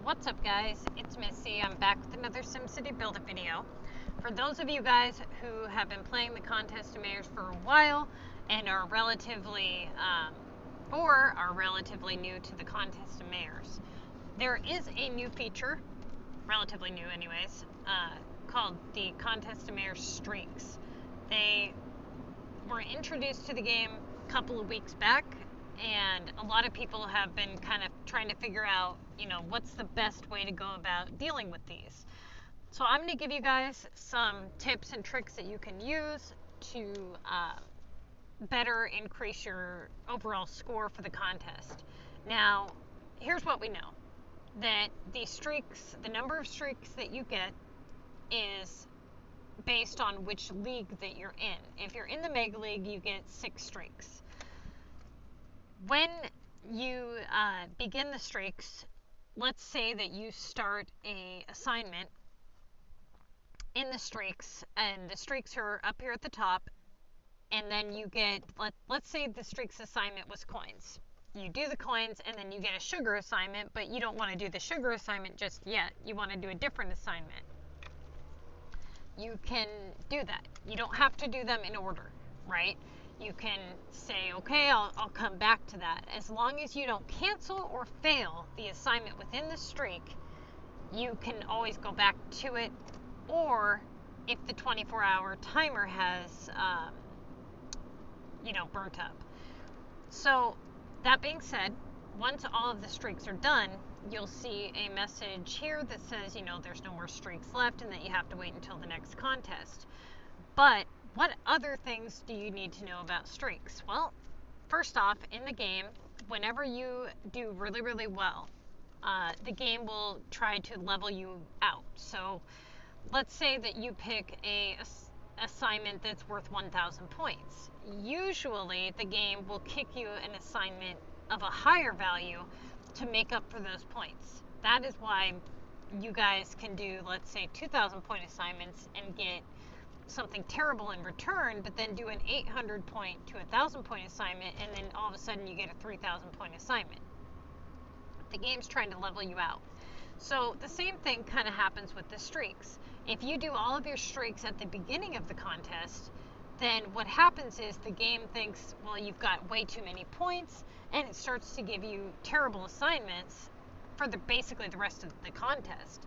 What's up guys, it's Missy. I'm back with another SimCity Buildit video. For those of you guys who have been playing the Contest of Mayors for a while and are relatively new to the Contest of Mayors, there is a new feature, relatively new anyways, called the Contest of Mayors Streaks. They were introduced to the game a couple of weeks back, and a lot of people have been kind of trying to figure out, what's the best way to go about dealing with these. So I'm going to give you guys some tips and tricks that you can use to better increase your overall score for the contest. Now, here's what we know. That the streaks, the number of streaks that you get is based on which league that you're in. If you're in the Mega League, you get 6 streaks. When you begin the streaks, let's say that you start a assignment in the streaks, and the streaks are up here at the top, and then you get, let's say the streaks assignment was coins. You do the coins, and then you get a sugar assignment, but you don't want to do the sugar assignment just yet. You want to do a different assignment. You can do that. You don't have to do them in order, right? You can say, okay, I'll come back to that. As long as you don't cancel or fail the assignment within the streak, you can always go back to it, or if the 24-hour timer has, burnt up. So, that being said, once all of the streaks are done, you'll see a message here that says, there's no more streaks left and that you have to wait until the next contest. But what other things do you need to know about streaks? Well, first off, in the game, whenever you do really, really well, the game will try to level you out. So let's say that you pick a assignment that's worth 1,000 points. Usually the game will kick you an assignment of a higher value to make up for those points. That is why you guys can do, let's say, 2,000 point assignments and get something terrible in return, but then do an 800 point to 1,000 point assignment, and then all of a sudden you get a 3,000 point assignment. The game's trying to level you out. So the same thing kind of happens with the streaks. If you do all of your streaks at the beginning of the contest, then what happens is the game thinks, well, you've got way too many points, and it starts to give you terrible assignments for basically the rest of the contest.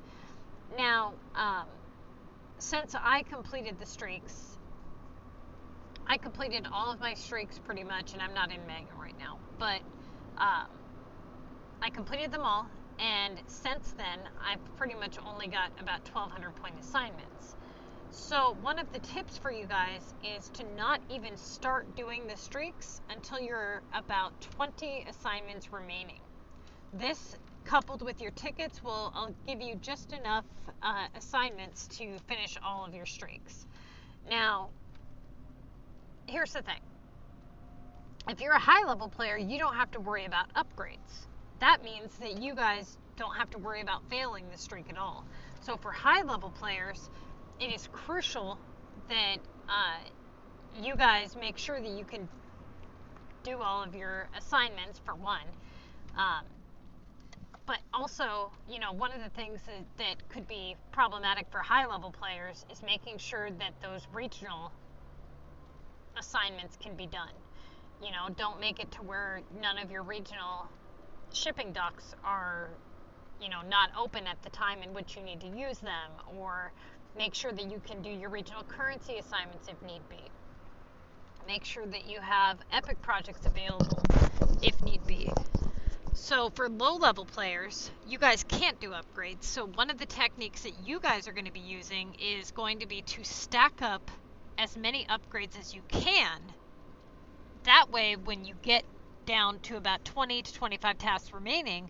Now, since I completed the streaks, I completed all of my streaks pretty much, and I'm not in Mega right now, but I completed them all, and since then, I've pretty much only got about 1,200 point assignments. So one of the tips for you guys is to not even start doing the streaks until you're about 20 assignments remaining. This, coupled with your tickets, will give you just enough assignments to finish all of your streaks. Now, here's the thing. If you're a high-level player, you don't have to worry about upgrades. That means that you guys don't have to worry about failing the streak at all. So for high-level players, it is crucial that you guys make sure that you can do all of your assignments, for one. But also, one of the things that could be problematic for high-level players is making sure that those regional assignments can be done. Don't make it to where none of your regional shipping docks are, not open at the time in which you need to use them, or make sure that you can do your regional currency assignments if need be. Make sure that you have epic projects available if need be. So for low-level players, you guys can't do upgrades. So one of the techniques that you guys are going to be using is going to be to stack up as many upgrades as you can. That way, when you get down to about 20 to 25 tasks remaining,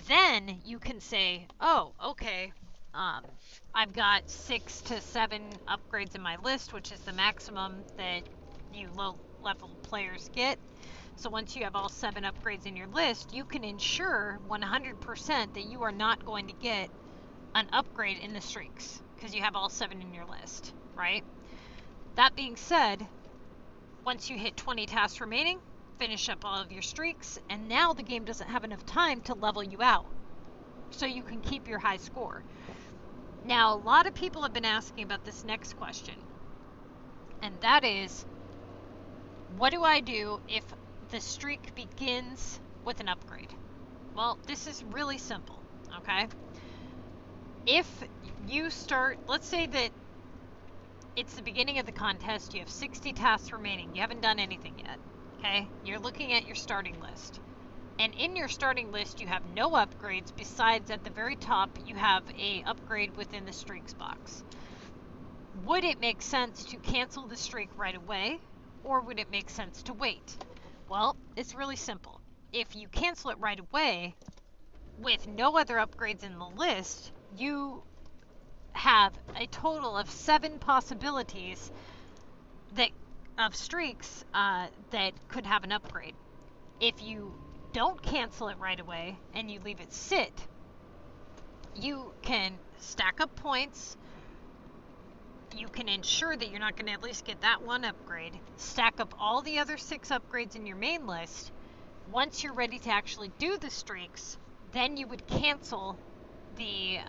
then you can say, oh, okay, I've got 6 to 7 upgrades in my list, which is the maximum that you low-level players get. So once you have all 7 upgrades in your list, you can ensure 100% that you are not going to get an upgrade in the streaks, because you have all 7 in your list, right? That being said, once you hit 20 tasks remaining, finish up all of your streaks, and now the game doesn't have enough time to level you out. so you can keep your high score. Now, a lot of people have been asking about this next question, and that is, what do I do if the streak begins with an upgrade? Well, this is really simple, okay? If you start, let's say that it's the beginning of the contest, you have 60 tasks remaining, you haven't done anything yet, okay? You're looking at your starting list. And in your starting list, you have no upgrades, besides at the very top, you have a upgrade within the streaks box. Would it make sense to cancel the streak right away, or would it make sense to wait? Well, it's really simple. If you cancel it right away, with no other upgrades in the list, you have a total of 7 possibilities of streaks that could have an upgrade. If you don't cancel it right away and you leave it sit, you can stack up points. You can ensure that you're not going to at least get that one upgrade. Stack up all the other 6 upgrades in your main list. Once you're ready to actually do the streaks, then you would cancel the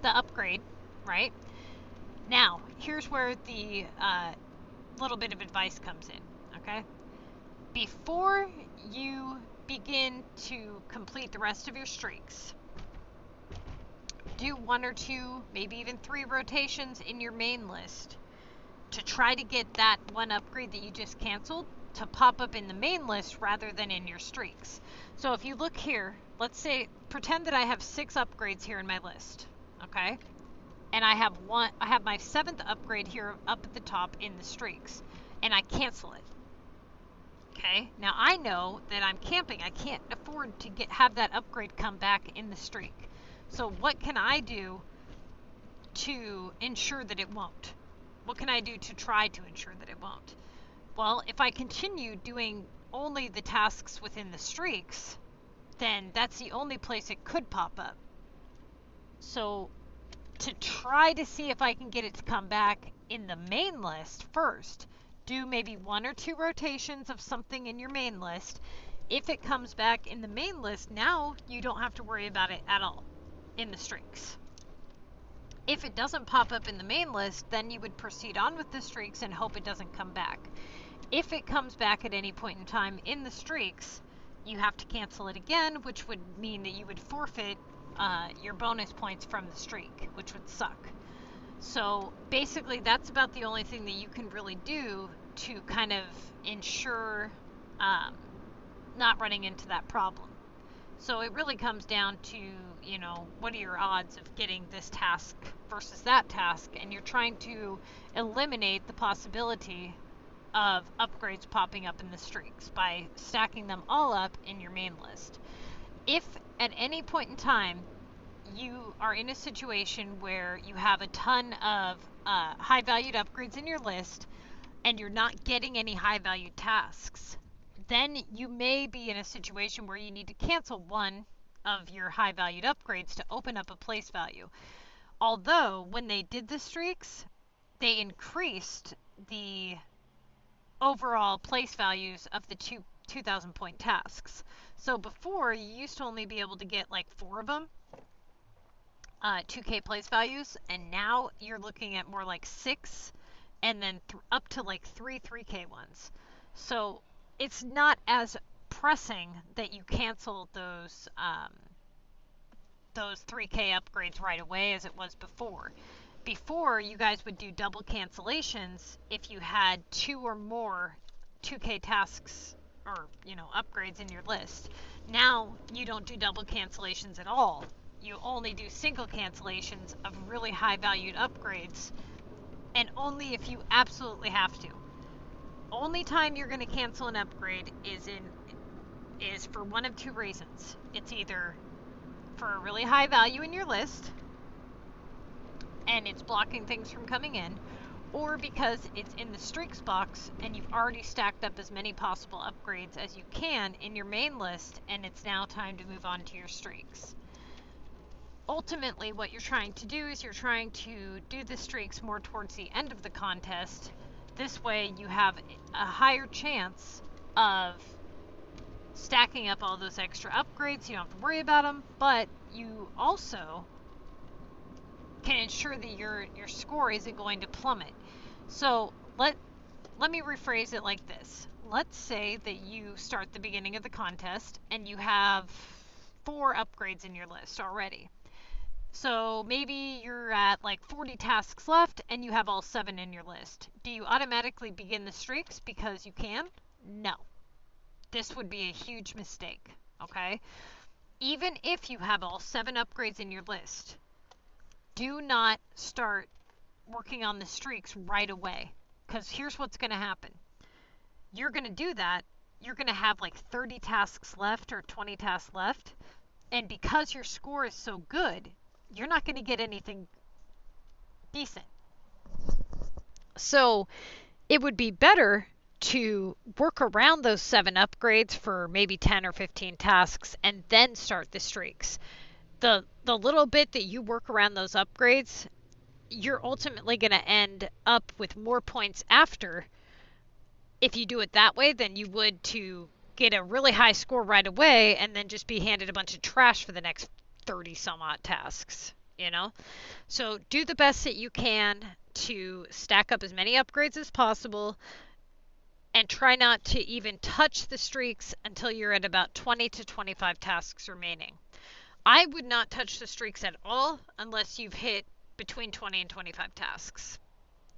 upgrade, right? Now, here's where the little bit of advice comes in, okay? Before you begin to complete the rest of your streaks, do 1 or 2, maybe even 3 rotations in your main list to try to get that one upgrade that you just canceled to pop up in the main list rather than in your streaks. So if you look here, let's say, pretend that I have 6 upgrades here in my list, okay? And I have my 7th upgrade here up at the top in the streaks, and I cancel it. Okay, now I know that I'm camping. I can't afford to have that upgrade come back in the streak. So what can I do to ensure that it won't? What can I do to try to ensure that it won't? Well, if I continue doing only the tasks within the streaks, then that's the only place it could pop up. So to try to see if I can get it to come back in the main list first, do maybe 1 or 2 rotations of something in your main list. If it comes back in the main list, now you don't have to worry about it at all in the streaks. If it doesn't pop up in the main list, then you would proceed on with the streaks and hope it doesn't come back. If it comes back at any point in time in the streaks, you have to cancel it again, which would mean that you would forfeit your bonus points from the streak, which would suck. So basically, that's about the only thing that you can really do to kind of ensure not running into that problem. So it really comes down to, you know, what are your odds of getting this task versus that task, and you're trying to eliminate the possibility of upgrades popping up in the streaks by stacking them all up in your main list. If at any point in time you are in a situation where you have a ton of high valued upgrades in your list and you're not getting any high valued tasks, then you may be in a situation where you need to cancel one of your high valued upgrades to open up a place value. Although when they did the streaks, they increased the overall place values of the 2,000 point tasks. So before, you used to only be able to get like 4 of them, 2K place values, and now you're looking at more like 6 and then up to like 3 3K ones. So it's not as pressing that you cancel those 3K upgrades right away as it was before. Before, you guys would do double cancellations if you had 2 or more 2K tasks or, you know, upgrades in your list. Now, you don't do double cancellations at all. You only do single cancellations of really high valued upgrades, and only if you absolutely have to. Only time you're going to cancel an upgrade is for one of 2 reasons. It's either for a really high value in your list, and it's blocking things from coming in, or because it's in the streaks box and you've already stacked up as many possible upgrades as you can in your main list, and it's now time to move on to your streaks. Ultimately, what you're trying to do is you're trying to do the streaks more towards the end of the contest. This way you have a higher chance of stacking up all those extra upgrades. You don't have to worry about them, but you also can ensure that your score isn't going to plummet. So let me rephrase it like this. Let's say that you start the beginning of the contest and you have 4 upgrades in your list already. So maybe you're at like 40 tasks left and you have all 7 in your list. Do you automatically begin the streaks because you can? No. This would be a huge mistake, okay? Even if you have all 7 upgrades in your list, do not start working on the streaks right away, because here's what's going to happen. You're going to do that. You're going to have like 30 tasks left or 20 tasks left, and because your score is so good, you're not going to get anything decent. So it would be better to work around those 7 upgrades for maybe 10 or 15 tasks and then start the streaks. The little bit that you work around those upgrades, you're ultimately going to end up with more points after if you do it that way than you would to get a really high score right away and then just be handed a bunch of trash for the next 30 some odd tasks, you know? So do the best that you can to stack up as many upgrades as possible, and try not to even touch the streaks until you're at about 20 to 25 tasks remaining. I would not touch the streaks at all unless you've hit between 20 and 25 tasks.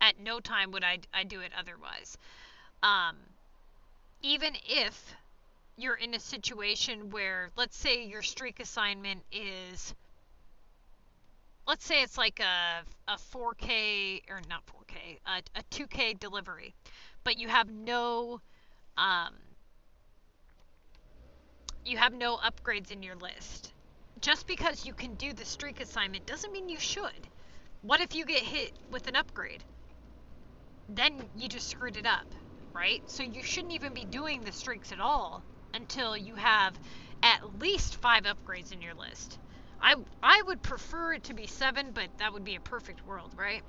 At no time would I do it otherwise. Even if you're in a situation where, let's say your streak assignment is, let's say it's like a 4K, or not 4K, a 2K delivery, but you have no upgrades in your list. Just because you can do the streak assignment doesn't mean you should. What if you get hit with an upgrade? Then you just screwed it up, right? So you shouldn't even be doing the streaks at all until you have at least 5 upgrades in your list. I would prefer it to be 7, but that would be a perfect world, right?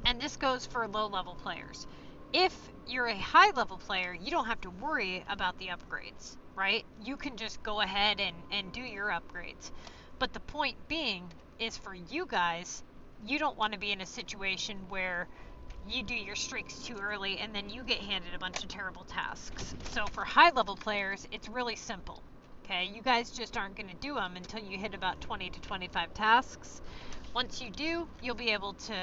And this goes for low-level players. If you're a high-level player, you don't have to worry about the upgrades, right? You can just go ahead and do your upgrades. But the point being is, for you guys, you don't want to be in a situation where you do your streaks too early and then you get handed a bunch of terrible tasks. So for high-level players, it's really simple. Okay, you guys just aren't going to do them until you hit about 20 to 25 tasks. Once you do, you'll be able to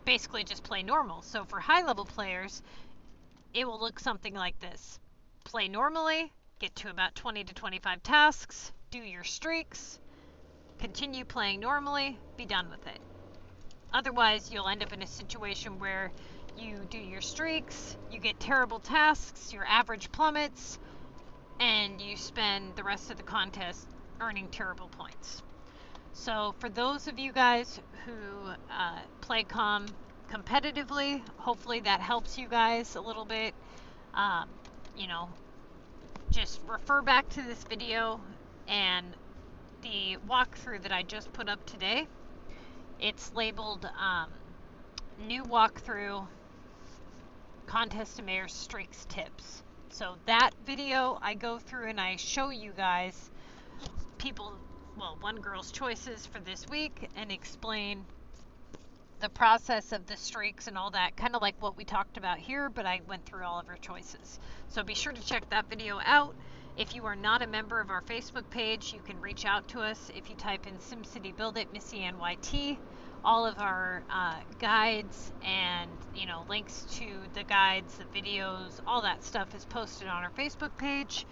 basically just play normal. So for high-level players, it will look something like this. Play normally, get to about 20 to 25 tasks, do your streaks, continue playing normally, be done with it. Otherwise, you'll end up in a situation where you do your streaks, you get terrible tasks, your average plummets, and you spend the rest of the contest earning terrible points. So for those of you guys who play competitively, hopefully that helps you guys a little bit. You know, just refer back to this video and the walkthrough that I just put up today. It's labeled New Walkthrough Contest of Mayor's Streaks Tips. So that video, I go through and I show you guys one girl's choices for this week and explain the process of the streaks and all that, kind of like what we talked about here, but I went through all of her choices. So be sure to check that video out. If you are not a member of our Facebook page, you can reach out to us if you type in SimCity Buildit MissyAnneYT. All of our guides and links to the guides, the videos, all that stuff is posted on our Facebook page.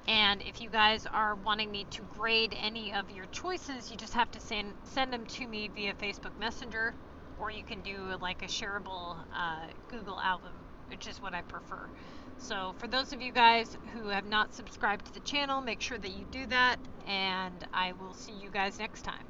And if you guys are wanting me to grade any of your choices, you just have to send them to me via Facebook Messenger, or you can do like a shareable Google album, which is what I prefer. So for those of you guys who have not subscribed to the channel, make sure that you do that, and I will see you guys next time.